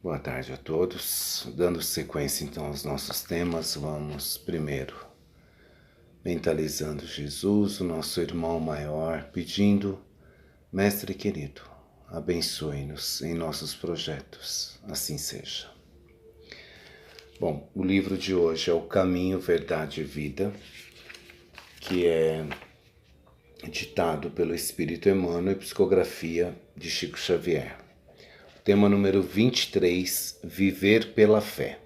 Boa tarde a todos. Dando sequência então aos nossos temas, vamos primeiro mentalizando Jesus, o nosso irmão maior, pedindo: Mestre querido, abençoe-nos em nossos projetos, assim seja. Bom, o livro de hoje é O Caminho, Verdade e Vida, que é ditado pelo Espírito Emmanuel e psicografia de Chico Xavier. Tema número 23, Viver pela Fé.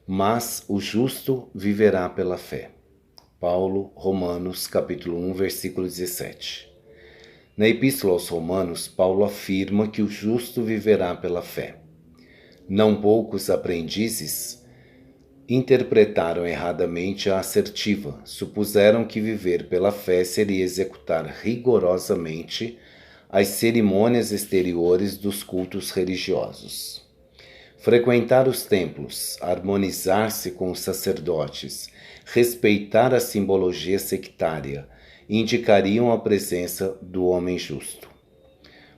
Mas o justo viverá pela fé. Paulo, Romanos, capítulo 1, versículo 17. Na Epístola aos Romanos, Paulo afirma que o justo viverá pela fé. Não poucos aprendizes interpretaram erradamente a assertiva, supuseram que viver pela fé seria executar rigorosamente as cerimônias exteriores dos cultos religiosos. Frequentar os templos, harmonizar-se com os sacerdotes, respeitar a simbologia sectária, indicariam a presença do homem justo.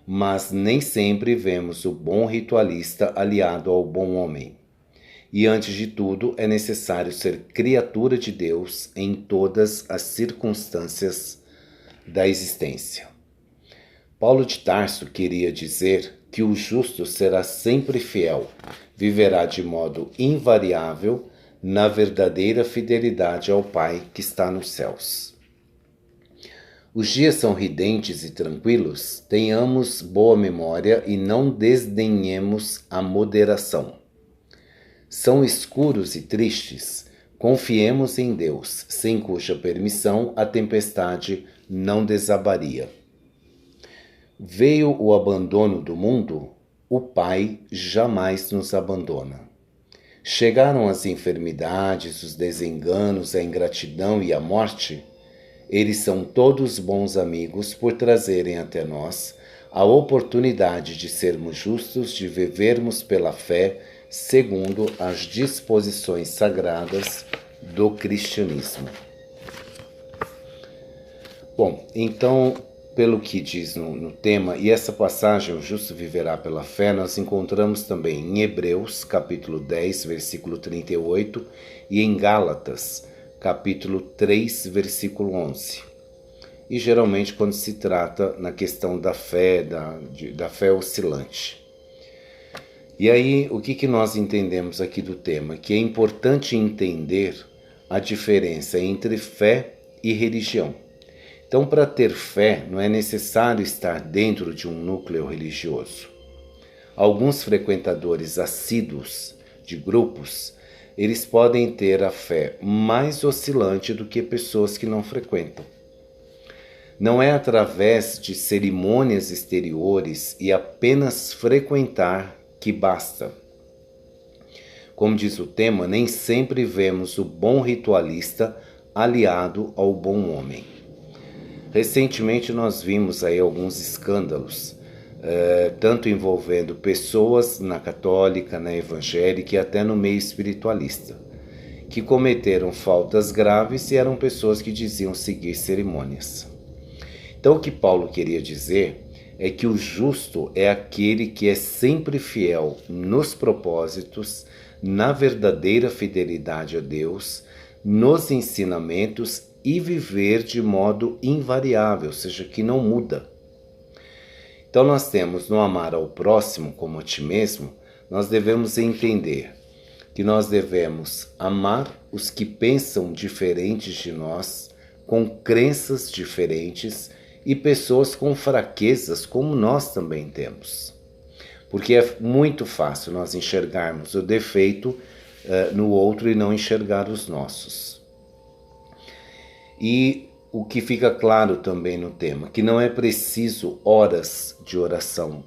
Mas nem sempre vemos o bom ritualista aliado ao bom homem. E antes de tudo, é necessário ser criatura de Deus em todas as circunstâncias da existência. Paulo de Tarso queria dizer que o justo será sempre fiel, viverá de modo invariável na verdadeira fidelidade ao Pai que está nos céus. Os dias são ridentes e tranquilos, tenhamos boa memória e não desdenhemos a moderação. São escuros e tristes, confiemos em Deus, sem cuja permissão a tempestade não desabaria. Veio o abandono do mundo, o Pai jamais nos abandona. Chegaram as enfermidades, os desenganos, a ingratidão e a morte. Eles são todos bons amigos por trazerem até nós a oportunidade de sermos justos, de vivermos pela fé, segundo as disposições sagradas do cristianismo. Bom, então, pelo que diz no tema, e essa passagem, o justo viverá pela fé, nós encontramos também em Hebreus, capítulo 10, versículo 38, e em Gálatas, capítulo 3, versículo 11. E geralmente quando se trata na questão da fé, da fé oscilante. E aí, o que nós entendemos aqui do tema? Que é importante entender a diferença entre fé e religião. Então, para ter fé, não é necessário estar dentro de um núcleo religioso. Alguns frequentadores assíduos de grupos, eles podem ter a fé mais oscilante do que pessoas que não frequentam. Não é através de cerimônias exteriores e apenas frequentar que basta. Como diz o tema, nem sempre vemos o bom ritualista aliado ao bom homem. Recentemente nós vimos aí alguns escândalos, tanto envolvendo pessoas na católica, na evangélica e até no meio espiritualista, que cometeram faltas graves e eram pessoas que diziam seguir cerimônias. Então o que Paulo queria dizer é que o justo é aquele que é sempre fiel nos propósitos, na verdadeira fidelidade a Deus, nos ensinamentos e viver de modo invariável, ou seja, que não muda. Então nós temos no amar ao próximo como a ti mesmo, nós devemos entender que nós devemos amar os que pensam diferentes de nós, com crenças diferentes e pessoas com fraquezas como nós também temos. Porque é muito fácil nós enxergarmos o defeito no outro e não enxergar os nossos. E o que fica claro também no tema, que não é preciso horas de oração,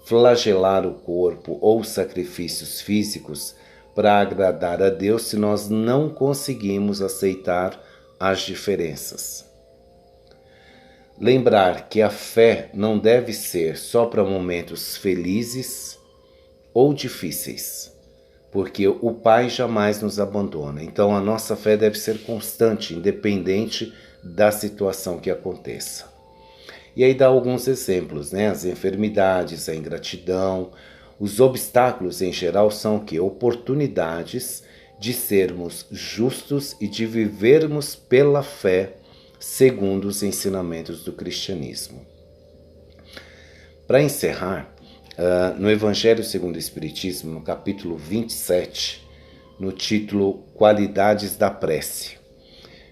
flagelar o corpo ou sacrifícios físicos para agradar a Deus se nós não conseguimos aceitar as diferenças. Lembrar que a fé não deve ser só para momentos felizes ou difíceis, porque o Pai jamais nos abandona. Então a nossa fé deve ser constante, independente da situação que aconteça. E aí dá alguns exemplos, né? As enfermidades, a ingratidão, Os obstáculos, em geral, são o quê? Oportunidades de sermos justos e de vivermos pela fé segundo os ensinamentos do cristianismo. Para encerrar, no Evangelho segundo o Espiritismo, no capítulo 27, no título Qualidades da Prece,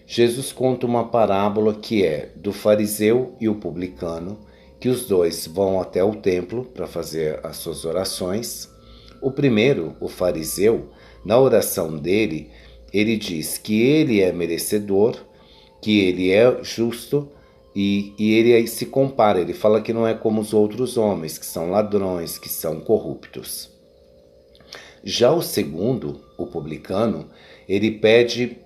Jesus conta uma parábola que é do fariseu e o publicano, que os dois vão até o templo para fazer as suas orações. O primeiro, o fariseu, na oração dele, ele diz que ele é merecedor, que ele é justo e ele se compara, ele fala que não é como os outros homens, que são ladrões, que são corruptos. Já o segundo, o publicano, ele pede,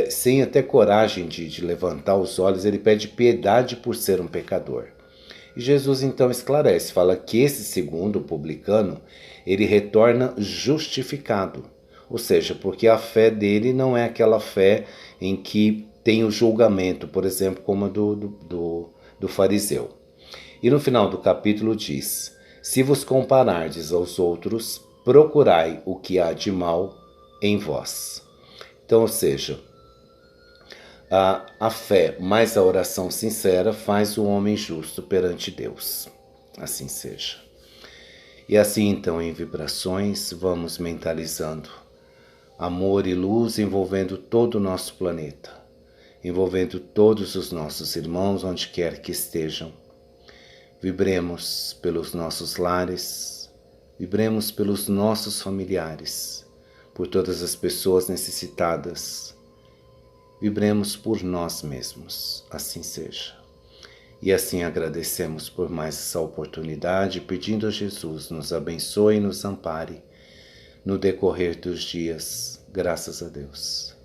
sem até coragem de levantar os olhos, ele pede piedade por ser um pecador. E Jesus então esclarece, fala que esse segundo, o publicano, ele retorna justificado. Ou seja, porque a fé dele não é aquela fé em que tem o julgamento, por exemplo, como a do fariseu. E no final do capítulo diz: se vos comparardes aos outros, procurai o que há de mal em vós. Então, ou seja, a fé mais a oração sincera faz o homem justo perante Deus. Assim seja. E assim então, em vibrações, vamos mentalizando amor e luz envolvendo todo o nosso planeta, envolvendo todos os nossos irmãos onde quer que estejam. Vibremos pelos nossos lares, vibremos pelos nossos familiares, por todas as pessoas necessitadas. Vibremos por nós mesmos, assim seja. E assim agradecemos por mais essa oportunidade, pedindo a Jesus nos abençoe e nos ampare no decorrer dos dias. Graças a Deus.